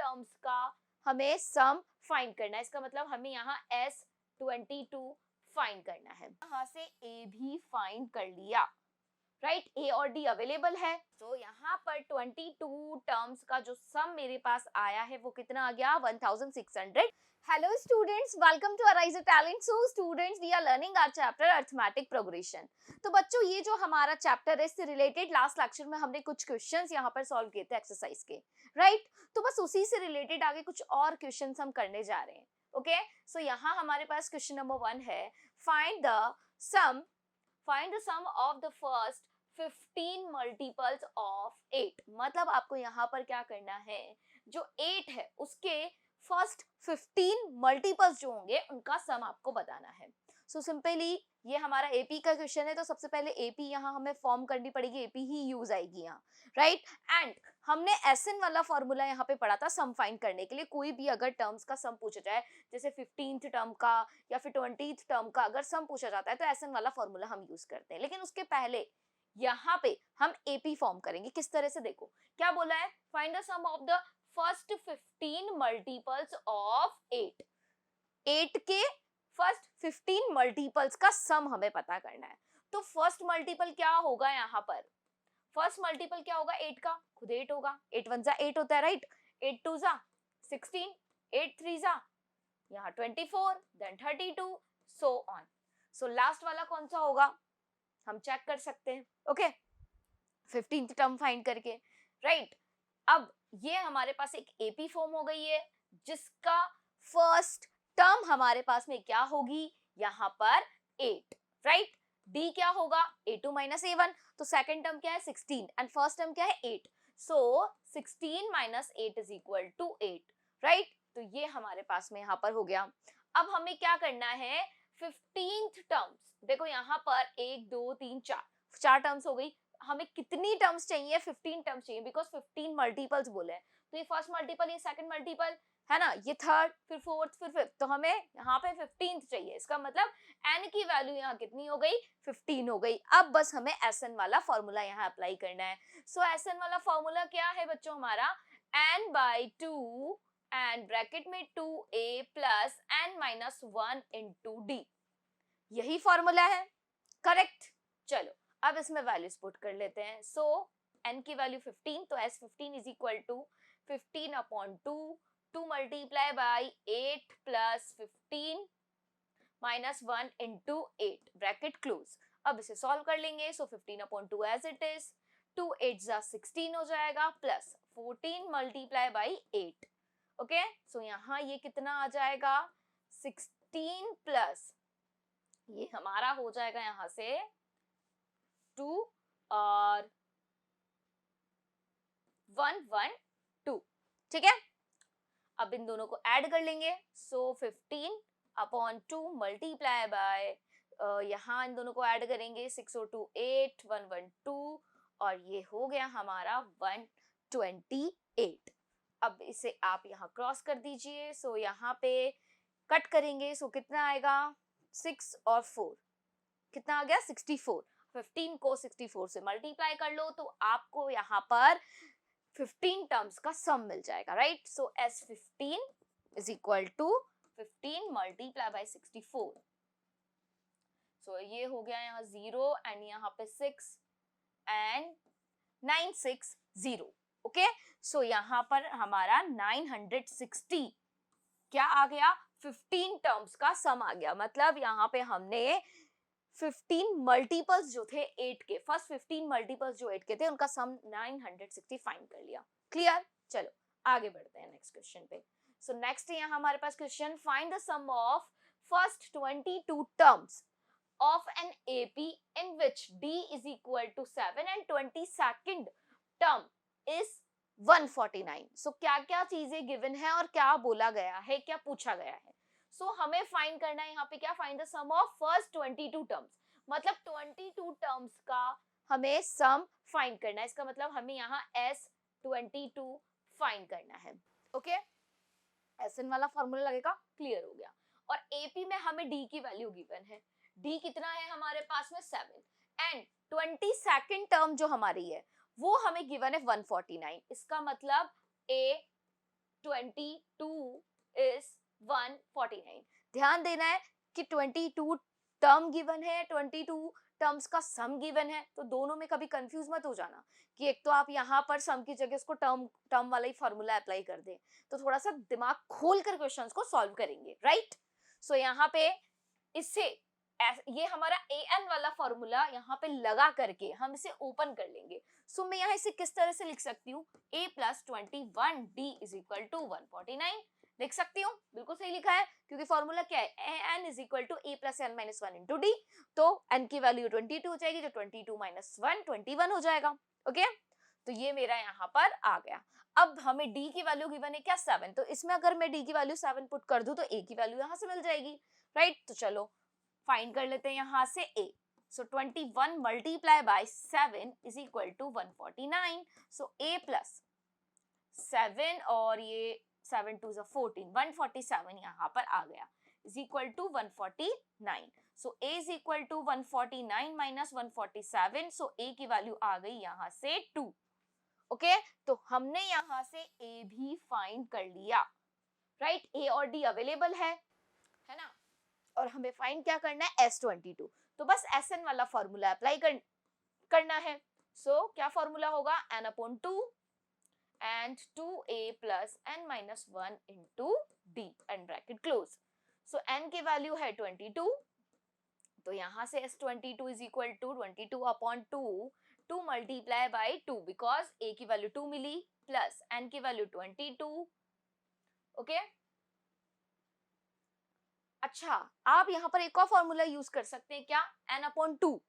Terms का हमें sum find करना है। इसका मतलब हमें यहाँ S22 फाइंड करना है। यहाँ से A भी फाइंड कर लिया, राइट, A और D अवेलेबल है। तो यहाँ पर 22 टर्म्स का जो सम मेरे पास आया है वो कितना आ गया, 1600। Hello students, welcome to arise a talent. So students, we are learning our chapter arithmetic progression. तो बच्चों, ये जो हमारा चैप्टर है इससे रिलेटेड लास्ट लेक्चर में हमने कुछ क्वेश्चंस यहाँ पर सॉल्व किए थे एक्सरसाइज के, राइट। तो बस उसी से रिलेटेड आगे कुछ और क्वेश्चंस हम करने जा रहे हैं। ओके, सो यहाँ हमारे पास क्वेश्चन नंबर 1 है, find the sum of the first 15 multiples of 8। मतलब आपको यहाँ पर क्या करना है, जो 8 है उसके फर्स्ट 15 मल्टीपल्स जो होंगे उनका सम आपको बताना है। सो सिंपली ये हमारा एपी का क्वेश्चन है, तो सबसे पहले एपी यहाँ हमें फॉर्म करनी पड़ेगी, एपी ही यूज आएगी यहाँ, राइट। एंड हमने एसएन वाला फॉर्मूला यहाँ पे पढ़ा था सम फाइंड करने के लिए। कोई भी अगर टर्म्स का सम पूछा जाए, जैसे 15th टर्म का या फिर 20th टर्म का अगर सम पूछा जाता है तो एसएन वाला फॉर्मूला हम यूज करते हैं। लेकिन उसके पहले यहाँ पे हम एपी फॉर्म करेंगे। किस तरह से, देखो क्या बोला है, find the sum of the first 15 multiples of 8। 8 के फर्स्ट 15 मल्टीपल्स का सम हमें पता करना है। तो फर्स्ट मल्टीपल क्या होगा, यहाँ पर फर्स्ट मल्टीपल क्या होगा 8 का, खुद 8 होगा। 8 1 जा 8 होता है, राइट। 8 2 जा 16, 8 3 जा यहाँ 24, then 32, so on. So last वाला कौन सा होगा हम चेक कर सकते हैं, ओके, 15th टर्म फाइंड करके, राइट। अब ये हमारे पास एक एपी फॉर्म हो गई है, जिसका फर्स्ट टर्म हमारे पास में क्या होगी, यहाँ पर 8, राइट। डी क्या होगा, a2 माइनस a1। तो सेकंड टर्म क्या है 16 एंड फर्स्ट टर्म क्या है 8। So 16 minus 8 is equal to 8, right. तो ये हमारे पास में यहाँ पर हो गया। अब हमें क्या करना है, 15th टर्म्स, देखो यहाँ पर 1 2 3 4 टर्म्स हो गई। हमें कितनी टर्म्स चाहिए, 15 टर्म्स चाहिए, बिकॉज 15 मल्टीपल्स बोले हैं। तो ये फर्स्ट मल्टीपल, ये सेकंड मल्टीपल है ना, ये थर्ड, फिर फोर्थ, फिर फिफ्थ। तो हमें यहाँ पे 15th चाहिए। इसका मतलब n की वैल्यू यहाँ कितनी हो गई, 15 हो गई। अब बस हमें SN वाला फॉर्मूला यहाँ अप्लाई करना है। सो SN वाला फॉर्मूला क्या है बच्चों, हमारा n/2 एंड ब्रैकेट में 2a plus n-1 into D, यही फॉर्मूला है, करेक्ट। चलो अब इसमें वैल्यूज पुट कर लेते हैं। सो n की वैल्यू 15, तो S15 is equal to 15 upon 2 multiply by 8 plus 15 minus 1 into 8, bracket close. अब इसे सॉल्व कर लेंगे। So 15 upon 2 as it is, 2 8 जा 16 हो जाएगा, plus 14 multiply by 8, okay. So यहाँ ये कितना आ जाएगा, 16 प्लस ये हमारा हो जाएगा यहाँ से 2 और 1 1 2, ठीक है। अब इन दोनों को ऐड कर लेंगे। सो 15 अपॉन 2 मल्टीप्लाई बाय, यहाँ इन दोनों को ऐड करेंगे, 6 और 2 8, 1 1 2, और ये हो गया हमारा 128। अब इसे आप यहाँ क्रॉस कर दीजिए। सो यहाँ पे कट करेंगे। सो कितना आएगा, 6 और 4 कितना आ गया, 64। 15 को 64 से मल्टीप्लाई कर लो तो आपको यहाँ पर 15 टर्म्स का सम मिल जाएगा, right. So S15 is equal to 15 multiply by 64। So ये हो गया यहाँ 0 एंड यहाँ पे 6 एंड 960, ओके। सो यहाँ पर हमारा 960 क्या आ गया, 15 टर्म्स का सम आ गया। मतलब यहाँ पे हमने 15 मल्टीपल्स जो थे 8 के, फर्स्ट 15 मल्टीपल्स जो 8 के थे उनका सम 960 फाइंड कर लिया। क्लियर, चलो आगे बढ़ते हैं नेक्स्ट क्वेश्चन पे। सो नेक्स्ट यहाँ हमारे पास question, find the sum of first 22 terms of an AP in which D is equal to 7 and 22nd term is 149. So क्या क्या चीजें गिवन है और क्या बोला गया है, क्या पूछा गया है। सो हमें फाइंड करना है यहाँ पे क्या, find the sum of first 22 terms. मतलब 22 टर्म्स का हमें सम फाइंड करना है। इसका मतलब हमें यहाँ S22 फाइंड करना है, ओके। SN वाला फॉर्मूला लगेगा, क्लियर हो गया। और AP में हमें D की वैल्यू गिवन है। D कितना है हमारे पास में 7 एंड 22nd टर्म जो हमारी है वो हमें गिवन है 149। इसका मतलब A 22 is 149। ध्यान देना है कि 22 टर्म गिवन है, 22 टर्म्स का सम गिवन है, तो दोनों में कभी कंफ्यूज मत हो जाना कि एक तो आप यहाँ पर सम की जगह उसको टर्म वाला ही फॉर्मूला अप्लाई कर दें, तो थोड़ा सा दिमाग खोल कर क्वेश्चंस को सॉल्व करेंगे, राइट। सो यहाँ पे इससे ये हमारा an वाला फॉर्मूला यहाँ पे लगा करके हम इसे ओपन कर लेंगे। सो मैं यहाँ इसे किस तरह से लिख सकती हूँ, a plus 21d is equal to 149 लिख सकती हूँ, बिल्कुल सही लिखा है, क्योंकि फॉर्मूला क्या है, an is equal to a plus n minus 1 into d, तो n की वैल्यू 22 हो जाएगी, जो 22 minus 1 21 हो जाएगा। ओके, तो ये मेरा यहाँ पर आ गया। अब हमें d की वैल्यू गिवन है क्या, 7, तो इसमें अगर मैं d की वैल्यू 7 पुट कर दूं तो a की वैल्यू यहाँ से मिल जाएगी, राइट। तो चलो फाइंड कर लेते हैं यहाँ से a। So 21 multiply by 7 is equal to 149. So a plus 7 और ये 7 2 is 14, 147 यहाँ पर आ गया is equal to 149. So a is equal to 149 minus 147. So a की वैल्यू आ गई यहाँ से 2. ओके, तो हमने यहाँ से a भी फाइंड कर लिया, राइट। a और d अवेलेबल है ना, और हमें फाइंड क्या करना है, S22, तो बस Sn वाला फॉर्मूला अप्लाई करना है। सो क्या फॉर्मूला होगा, n/2 and 2a plus n minus 1 into d and bracket close। So n की वैल्यू है 22, तो यहाँ से S22 is equal to 22/2 2 multiply by 2 because a की वैल्यू 2 मिली प्लस n की वैल्यू 22। ओके, अच्छा आप यहाँ पर एक और फॉर्मूला यूज कर सकते हैं, क्या, n/2,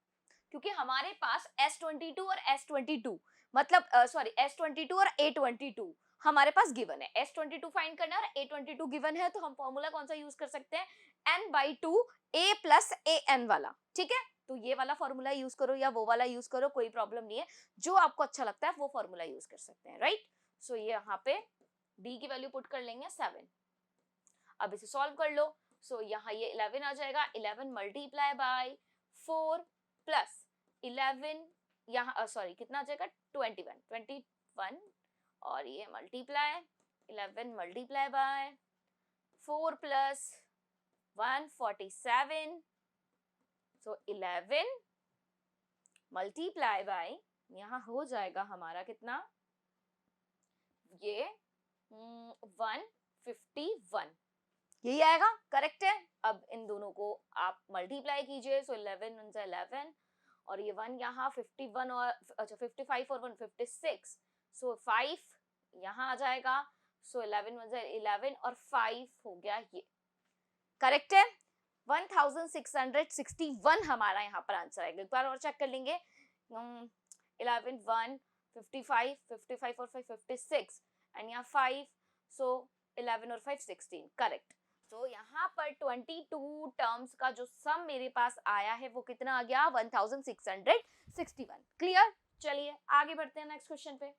क्योंकि हमारे पास S22 और S22 मतलब सॉरी S22 और A22 हमारे पास गिवन है, S22 फाइंड करना है और A22 गिवन है, तो हम फॉर्मूला कौन सा यूज कर सकते हैं, n/2 a plus an वाला, ठीक है। तो ये वाला फॉर्मूला यूज करो या वो वाला यूज करो, कोई प्रॉब्लम नहीं है, जो आपको अच्छा लगता है वो फॉर्मूला यूज कर सकते हैं, राइट। सो ये यहाँ पे d की वैल्यू पुट कर लेंगे 7, अब इसे सॉल्व कर लो। सो यहाँ ये 11 आ जाएगा, 11 मल्टीप्लाई बाय 4 प्लस 11 यहाँ सॉरी कितना आ जाएगा, 21 और ये multiply 11 multiply by 4 plus 147। So 11 multiply by यहाँ हो जाएगा हमारा कितना, ये 151, यही आएगा, करेक्ट है। अब इन दोनों को आप मल्टीप्लाई कीजिए, सो 11 1 जा 11 और ये 1 यहाँ 51 और अच्छा 55 और 1 56, सो 5 यहाँ आ जाएगा, सो 11 1 जा 11 और 5 हो गया, ये करेक्ट है। 1661 हमारा यहाँ पर आंसर आएगा, एक बार और चेक कर लेंगे, 11 1 55 55 और 5 56 एंड यहाँ 5, सो 11 और 5 16, करेक्ट। तो यहाँ पर 22 टर्म्स का जो सम मेरे पास आया है वो कितना आ गया, 1661, क्लियर। चलिए आगे बढ़ते हैं नेक्स्ट क्वेश्चन पे।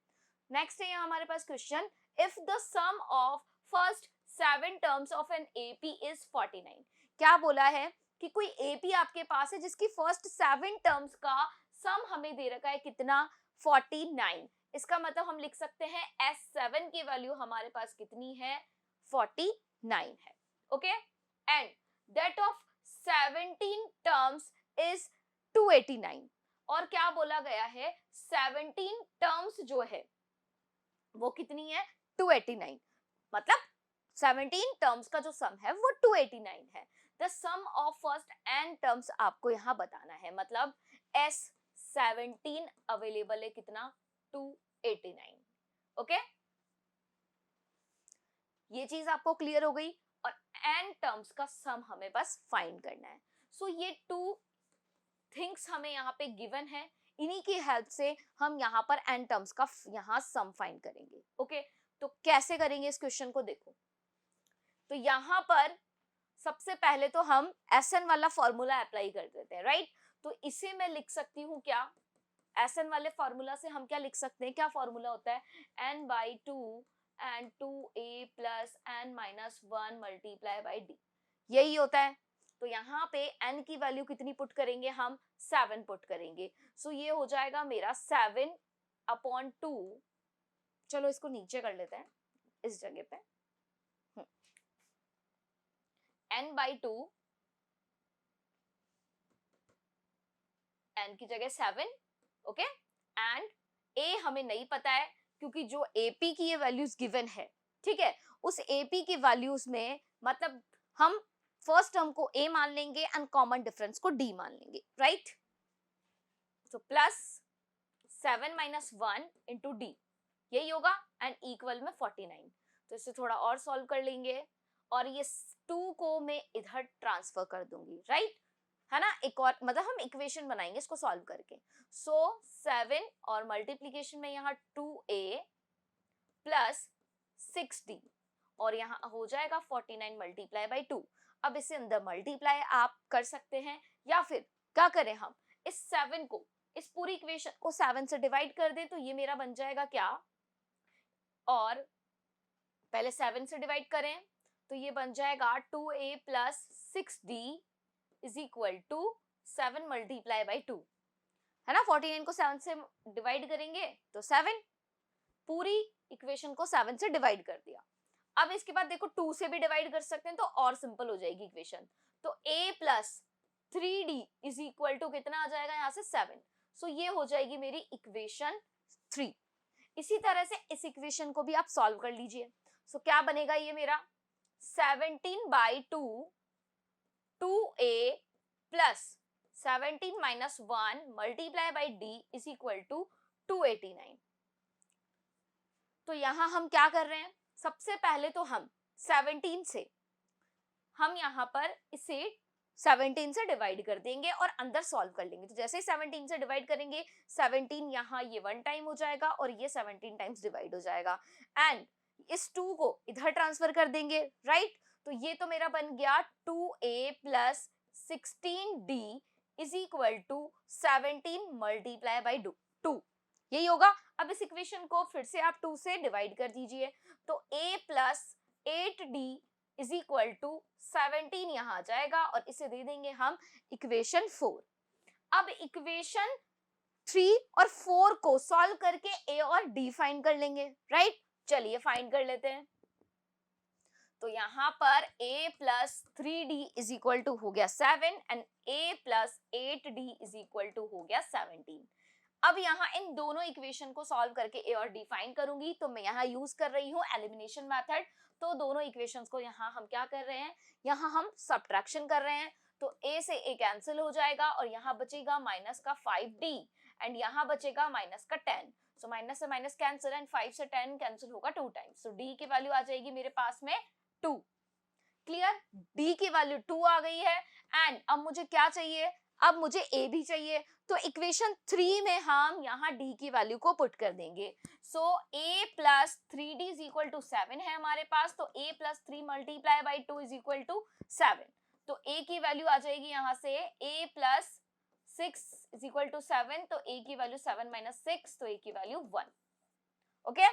नेक्स्ट है यहाँ हमारे पास question, if the sum of first 7 terms of an AP is 49। क्या बोला है कि कोई एपी आपके पास है जिसकी फर्स्ट 7 टर्म्स का सम हमें दे रखा है कितना, 49। इसका मतलब हम लिख सकते हैं S7 की वैल्यू हमारे पास कितनी है, 49 है, okay, and that of 17 terms is 289। और क्या बोला गया है, 17 टर्म्स जो है वो कितनी है, 289, मतलब 17 टर्म्स का जो सम है वो 289 है। The sum of first n terms आपको यहाँ बताना है, मतलब S17 अवेलेबल है कितना, 289, ओके। ये चीज आपको क्लियर हो गई, और n टर्म्स का सम हमें बस फाइंड करना है। सो ये 2 थिंग्स हमें यहाँ पे गिवन है, इन्हीं की हेल्प से हम यहाँ पर n टर्म्स का यहाँ सम फाइंड करेंगे, ओके। तो कैसे करेंगे इस क्वेश्चन को, देखो, तो यहाँ पर सबसे पहले तो हम Sn वाला फॉर्मूला अप्लाई कर देते हैं, राइट। तो इसे मैं लिख सकती हूँ क्या, Sn वाले फॉर्मूला से हम क्या लिख सकते हैं, क्या फॉर्मूला होता है, n/2 and 2a plus n minus 1 multiply by d, यही होता है। तो यहाँ पे n की वैल्यू कितनी पुट करेंगे, हम 7 पुट करेंगे, सो ये हो जाएगा मेरा 7/2, चलो इसको नीचे कर लेते हैं, इस जगह पे n/2 n की जगह 7, ओके, एंड a हमें नहीं पता है क्योंकि जो AP की ये वैल्यूज गिवन है, ठीक है, उस AP की वैल्यूज में मतलब हम फर्स्ट टर्म को a मान लेंगे एंड कॉमन डिफरेंस को d मान लेंगे, राइट? तो प्लस 7 - 1 इंटू d, यही होगा, एंड इक्वल में 49। तो इसे थोड़ा और सॉल्व कर लेंगे और ये 2 को मैं इधर ट्रांसफर कर दूंगी, राइट, है ना? एक और मतलब हम इक्वेशन बनाएंगे इसको सॉल्व करके। सो 7 और मल्टीप्लीकेशन में यहाँ 2a प्लस 6d और यहाँ हो जाएगा 49 मल्टीप्लाई बाई 2। अब इसे अंदर मल्टीप्लाई आप कर सकते हैं या फिर क्या करें, हम इस 7 को, इस पूरी इक्वेशन को 7 से डिवाइड कर दें तो ये मेरा बन जाएगा क्या, और पहले 7 से डिवाइड करें तो ये बन जाएगा 2a plus 6d is equal to 7 multiply by 2, है ना? 49 को 7 से डिवाइड करेंगे तो 7, पूरी इक्वेशन को 7 से डिवाइड कर दिया। अब इसके बाद देखो 2 से भी डिवाइड कर सकते हैं तो और सिंपल हो जाएगी इक्वेशन। तो a plus 3d is equal to कितना आ जाएगा यहाँ से 7। सो ये हो जाएगी मेरी इक्वेशन 3। इसी तरह से इस इक्वेशन को भी आप सॉल्व कर लीजिए। सो क्या बनेगा ये मेरा 17/2 2a plus 17 minus 1 multiply by d is equal to 289। तो यहां हम क्या कर रहे हैं, सबसे पहले तो हम 17 से हम यहाँ पर इसे 17 से डिवाइड कर देंगे और अंदर सॉल्व कर लेंगे। तो जैसे ही 17 से डिवाइड करेंगे 17 यहाँ ये 1 टाइम हो जाएगा और ये 17 टाइम्स डिवाइड हो जाएगा एंड इस 2 को इधर ट्रांसफर कर देंगे, राइट? तो ये तो मेरा बन गया 2a plus 16d is equal to 17 multiply by 2, यही होगा। अब इस इक्वेशन को फिर से आप 2 से डिवाइड कर दीजिए तो a plus 8d is equal to 17 यहाँ आ जाएगा और इसे दे देंगे हम इक्वेशन 4। अब इक्वेशन 3 और 4 को सॉल्व करके a और d फाइंड कर लेंगे, राइट? चलिए फाइंड कर लेते हैं। तो यहाँ पर a plus 3d is equal to हो गया 7 and a plus 8d is equal to हो गया 17। अब यहाँ इन दोनों इक्वेशन को सॉल्व करके a और d फाइंड करूंगी तो मैं यहाँ यूज कर रही हूँ एलिमिनेशन मेथड। तो दोनों इक्वेशंस को यहाँ हम क्या कर रहे हैं, यहाँ हम सब्ट्रैक्शन कर रहे हैं। तो a से a कैंसिल हो जाएगा और यहाँ बचेगा माइनस का 5d एंड यहाँ बचेगा माइनस का 10। सो माइनस से माइनस कैंसिल एंड 5 से 10 कैंसिल होगा 2 टाइम्स। सो d की वैल्यू आ जाएगी मेरे पास में 2। क्लियर? d की वैल्यू 2 आ गई है एंड अब मुझे क्या चाहिए, अब मुझे a भी चाहिए। तो इक्वेशन 3 में हम यहाँ d की वैल्यू को पुट कर देंगे। So a plus 3d is equal to 7 है हमारे पास, तो a plus 3 multiply by 2 is equal to 7। तो a की वैल्यू आ जाएगी यहाँ से a plus 6 is equal to 7, तो a की वैल्यू 7 माइनस 6, तो a की वैल्यू 1। ओके,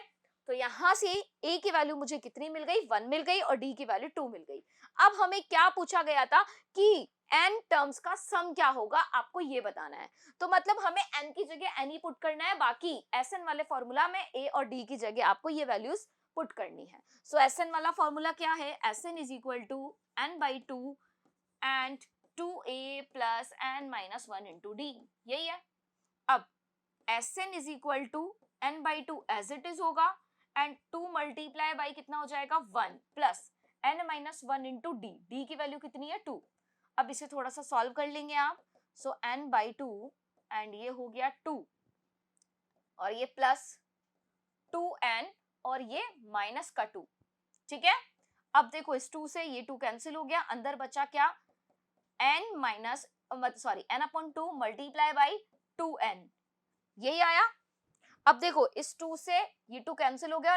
तो यहाँ से a की वैल्यू मुझे कितनी मिल गई, 1 मिल गई और d की वैल्यू 2 मिल गई। अब हमें क्या पूछा गया था कि n टर्म्स का सम क्या होगा, आपको ये बताना है। तो मतलब हमें n की जगह n ही पुट करना है, बाकी Sn वाले फॉर्मूला में a और d की जगह आपको ये वैल्यूज पुट करनी है। सो Sn वाला फॉर्मूला क्या है, Sn is equal to n/2 and 2a plus n minus 1 into d, यही है। अब Sn is equal to n/2 as it is होगा एंड 2 मल्टीप्लाई बाई कितना हो जाएगा 1 plus n minus 1 into d, d की वैल्यू कितनी है 2। अब इसे थोड़ा सा सॉल्व कर लेंगे आप। सो n/2 एंड ये हो गया 2 और ये प्लस 2n और ये माइनस का 2, ठीक है। अब देखो इस 2 से ये 2 कैंसिल हो गया, अंदर बचा क्या n minus sorry n/2 multiply by 2n, यही आया। अब देखो इस 2 से ये 2 कैंसिल हो गया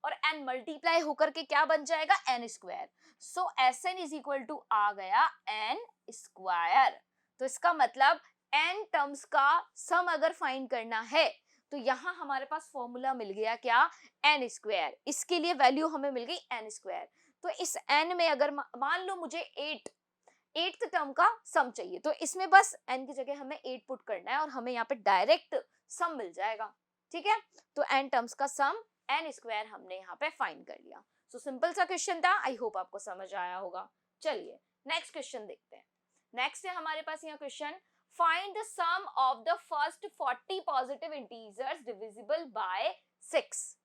और n मल्टीप्लाई होकर के क्या बन जाएगा n square. So Sn is equal to आ गया n स्क्वायर। तो इसका मतलब n टर्म्स का सम अगर फाइंड करना है तो यहाँ हमारे पास फॉर्मूला मिल गया क्या, n स्क्वायर। इसके लिए वैल्यू हमें मिल गई n स्क्वायर। तो इस n में अगर मान लो मुझे 8th टर्म का सम चाहिए तो इसमें बस n की जगह हमें 8 पुट करना है और हमें यहाँ पे डायरेक्ट सम मिल जाएगा, ठीक है। तो n टर्म्स का सम n स्क्वायर हमने यहाँ पे फाइंड कर लिया। सो सिंपल सा क्वेश्चन था, आई होप आपको समझ आया होगा। चलिए नेक्स्ट क्वेश्चन देखते हैं। नेक्स्ट है हमारे पास यहाँ question, find the sum of the first 40 positive integers divisible by 6।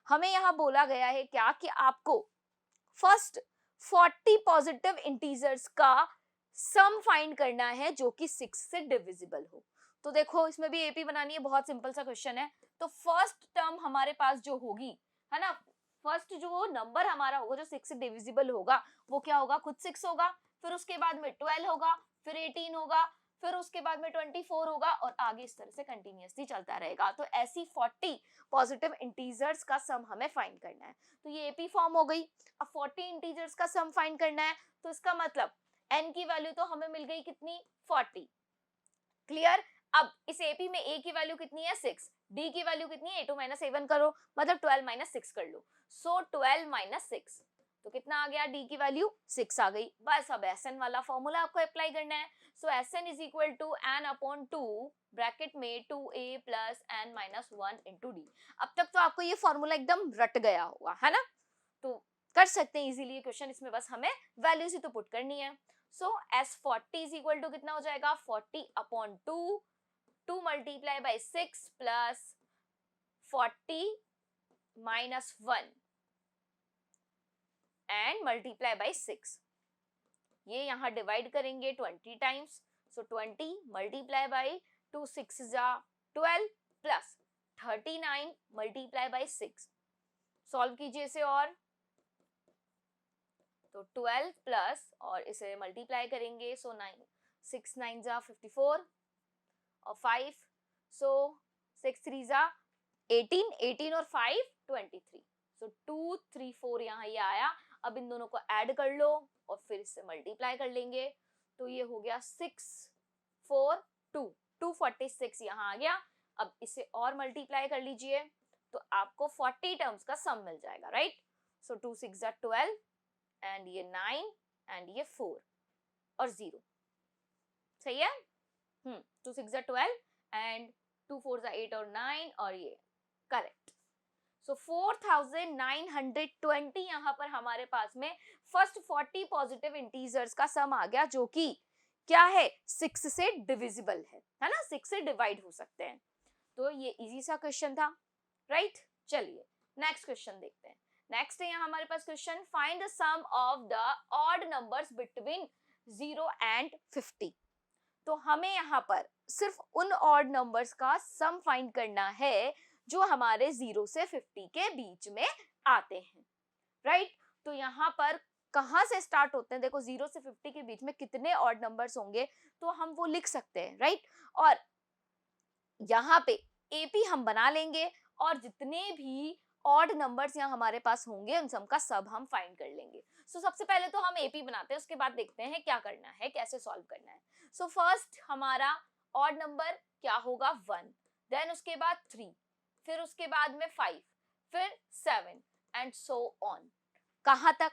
हमें यहाँ बोला गया है क्या कि आपको फर्स्ट 40 पॉजिटिव इंटीजर्स का सम फाइंड करना है जो कि 6 से डिविजिबल हो। तो देखो इसमें भी एपी बनानी है, बहुत सिंपल सा क्वेश्चन है। तो फर्स्ट टर्म हमारे पास जो होगी, है ना, फर्स्ट जो नंबर हमारा होगा जो 6 से डिविजिबल होगा वो क्या होगा, खुद 6 होगा, फिर उसके बाद में 12 होगा, फिर 18 होगा, फिर उसके बाद में 24 होगा, और आगे इस तरह से कंटिन्यूअसली चलता रहेगा। तो ऐसी 40 पॉजिटिव इंटीजर्स का सम हमें फाइंड करना है। तो ये एपी फॉर्म हो गई। अब 40 इंटीजर्स का सम फाइंड करना है, तो इसका मतलब n की वैल्यू तो हमें मिल गई कितनी, 40। क्लियर। अब इस एपी में a की वैल्यू कितनी है, 6, d की वैल्यू कितनी है, a2 माइनस a1 करो, मतलब 12 माइनस 6 कर लो। सो 12 माइनस 6 तो कितना आ गया, d की वैल्यू 6 आ गई। बस अब Sn वाला फॉर्मूला आपको अप्लाई करना है। So Sn is equal to n upon 2 bracket में 2a plus n minus 1 into d. अब तक तो आपको ये फॉर्मूला एकदम रट गया होगा, है ना, तो कर सकते हैं इजीली क्वेश्चन। इसमें बस हमें वैल्यूज ही तो पुट करनी है। सो S40 इज इक्वल टू कितना हो जाएगा, 40 upon 2 multiply by 6 plus 40 minus 1 and multiply by 6। ये यहाँ डिवाइड करेंगे 20 टाइम्स। सो 20 मल्टीप्लाई बाई 2 6 जा 12 प्लस 39 मल्टीप्लाई बाई 6। सॉल्व कीजिए इसे, और तो 12 प्लस और इसे मल्टीप्लाई करेंगे। सो 9 6 9 जा 54 और 5, सो 6 3 जा 18, 18 और 5 23। सो 2 3 4 यहाँ ये आया। अब इन दोनों को ऐड कर लो और फिर इससे मल्टीप्लाई कर लेंगे, तो ये हो गया 6 4 2 246 यहाँ आ गया। अब इसे और मल्टीप्लाई कर लीजिए तो आपको 40 टर्म्स का सम मिल जाएगा, राइट। सो 2 6 जा 12 एंड ये 9 एंड ये 4 और 0, सही है। 2 6 जा 12 एंड 2 4 जा 8 और 9 और ये करेक्ट। सो 4920 यहाँ पर हमारे पास में फर्स्ट 40 पॉजिटिव इंटीजर्स का सम आ गया, जो कि क्या है, 6 से डिविजिबल है ना, 6 से डिवाइड हो सकते हैं। तो ये इजी सा क्वेश्चन था, राइट। चलिए नेक्स्ट क्वेश्चन देखते हैं। नेक्स्ट है यहाँ हमारे पास question, find the sum of the odd numbers between 0 and 50। तो हमें यहाँ पर सिर्फ उन ऑड नंबर्स का सम फाइंड करना है जो हमारे 0 से 50 के बीच में आते हैं, राइट। तो यहाँ पर कहाँ से स्टार्ट होते हैं, देखो 0 से 50 के बीच में कितने ऑड नंबर्स होंगे तो हम वो लिख सकते हैं, राइट। और यहाँ पे एपी हम बना लेंगे और जितने भी ऑड नंबर्स यहाँ हमारे पास होंगे उन सब का सब हम फाइंड कर लेंगे। सो सबसे पहले तो हम एपी बनाते हैं, उसके बाद देखते हैं क्या करना है, कैसे सॉल्व करना है। सो फर्स्ट हमारा ऑड नंबर क्या होगा, 1, देन उसके बाद 3, फिर उसके बाद में 5, फिर 7 एंड सो ऑन। कहाँ तक,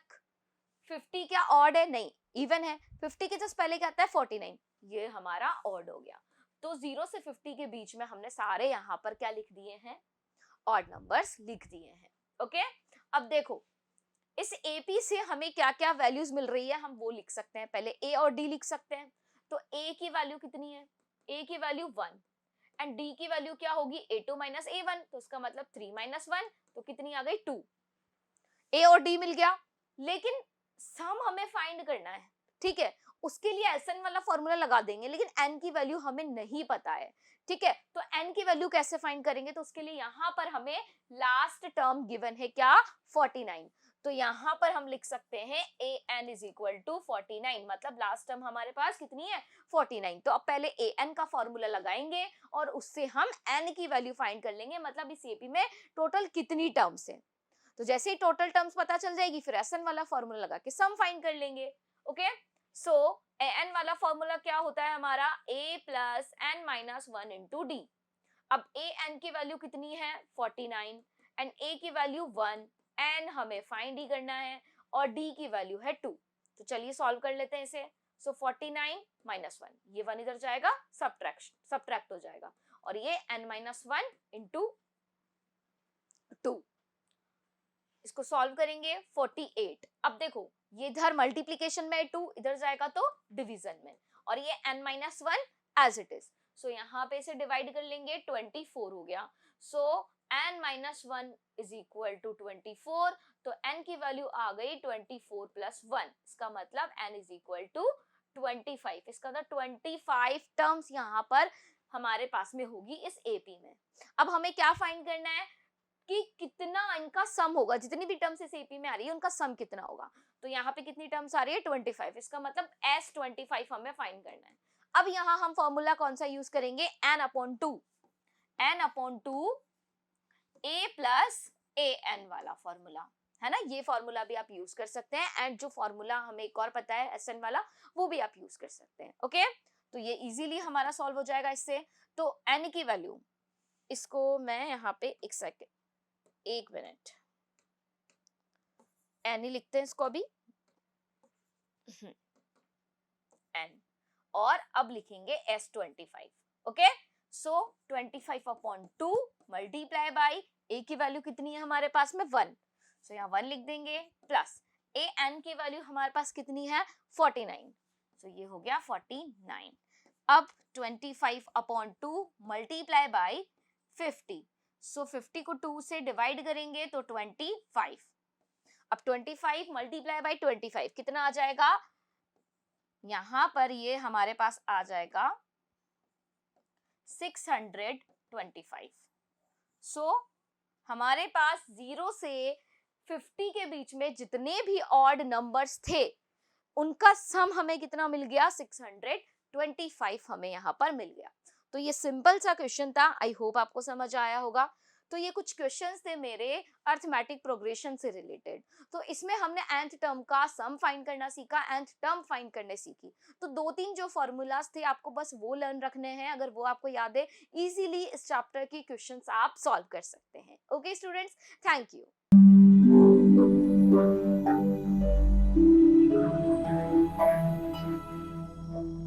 50 क्या ऑड है, नहीं इवन है। 50 के जस्ट पहले क्या आता है, 49, ये हमारा ऑड हो गया। तो 0 से 50 के बीच में हमने सारे यहाँ पर क्या लिख दिए हैं, ऑड नंबर्स लिख दिए हैं, ओके। अब देखो इस एपी से हमें क्या क्या वैल्यूज मिल रही है हम वो लिख सकते हैं। पहले ए और डी लिख सकते हैं। तो ए की वैल्यू कितनी है, ए की वैल्यू 1 एंड डी की वैल्यू क्या होगी, a2 माइनस a1, तो उसका मतलब 3 माइनस 1 तो कितनी आ गई, 2। ए और डी मिल गया, लेकिन सम हमें फाइंड करना है, ठीक है। उसके लिए Sn वाला फॉर्मूला लगा देंगे, लेकिन n की वैल्यू हमें नहीं पता है, ठीक है। तो n की वैल्यू कैसे फाइंड करेंगे, तो उसके लिए यहाँ पर हमें लास्ट टर्म गिवन है क्या, 49। तो यहाँ पर हम लिख सकते हैं an इज इक्वल टू 49, मतलब लास्ट टर्म हमारे पास कितनी है, 49। तो अब पहले an का फॉर्मूला लगाएंगे और उससे हम n की वैल्यू फाइंड कर लेंगे, मतलब इस एपी में टोटल कितनी टर्म्स है। तो जैसे ही टोटल टर्म्स पता चल जाएगी फिर Sn वाला फॉर्मूला लगा के सम फाइंड कर लेंगे, ओके। सो an वाला फॉर्मूला क्या होता है हमारा, a plus n minus 1 into d. अब an की वैल्यू कितनी है, 49 एंड a की वैल्यू 1, n हमें फाइंड ही करना है और d की वैल्यू है 2। तो चलिए सॉल्व कर लेते हैं इसे। सो 49 माइनस 1, ये 1 इधर जाएगा, सब्ट्रैक्ट हो जाएगा, और ये n माइनस 1 इंटू 2। इसको सॉल्व करेंगे 48। अब देखो ये इधर मल्टीप्लीकेशन में 2, इधर जाएगा तो डिवीजन में, और ये n-1 एज इट इज। सो यहाँ पे इसे डिवाइड कर लेंगे, 24 हो गया। सो n-1 इज इक्वल टू 24, तो n की वैल्यू आ गई 24 प्लस 1, इसका मतलब n इज इक्वल टू 25। इसका मतलब 25 टर्म्स यहाँ पर हमारे पास में होगी इस एपी में। अब हमें क्या फाइंड करना है कि कितना इनका सम होगा, जितनी भी टर्म्स इस एपी में आ रही है उनका सम कितना होगा। तो यहाँ पे कितनी टर्म्स आ रही है 25, इसका मतलब S25 हमें फाइंड करना है। अब यहाँ हम फॉर्मूला कौन सा यूज करेंगे, n/2 a प्लस an वाला फॉर्मूला है ना, ये फॉर्मूला भी आप यूज कर सकते हैं, एंड जो फॉर्मूला हमें एक और पता है SN वाला, वो भी आप यूज कर सकते हैं। ओके, तो ये इजीली हमारा सॉल्व हो जाएगा इससे। तो n की वैल्यू, इसको मैं यहाँ पे एक सेकेंड, एक मिनट, n ही लिखते हैं इसको अभी n, और अब लिखेंगे S25। Okay, so 25/2 multiply by a की वैल्यू कितनी है हमारे पास में 1, सो यहाँ 1 लिख देंगे, प्लस an की वैल्यू हमारे पास कितनी है 49, सो ये हो गया 49। अब 25/2 मल्टीप्लाई बाई 50, सो 50 को 2 से डिवाइड करेंगे तो 25। अब 25 मल्टीप्लाई बाई 25 कितना आ जाएगा, यहां पर ये हमारे पास आ जाएगा 625। सो हमारे पास 0 से 50 के बीच में जितने भी ऑड नंबर्स थे उनका सम हमें कितना मिल गया, 625 हमें यहाँ पर मिल गया। तो ये सिंपल सा क्वेश्चन था, आई होप आपको समझ आया होगा। तो ये कुछ क्वेश्चंस थे मेरे अर्थमेटिक प्रोग्रेशन से रिलेटेड। तो इसमें हमने nth टर्म का सम फाइंड करना सीखा, nth टर्म फाइंड करने सीखी। तो 2-3 जो फॉर्मूलाज थे आपको बस वो लर्न रखने हैं, अगर वो आपको याद है इजीली इस चैप्टर की क्वेश्चंस आप सॉल्व कर सकते हैं। Okay students, thank you.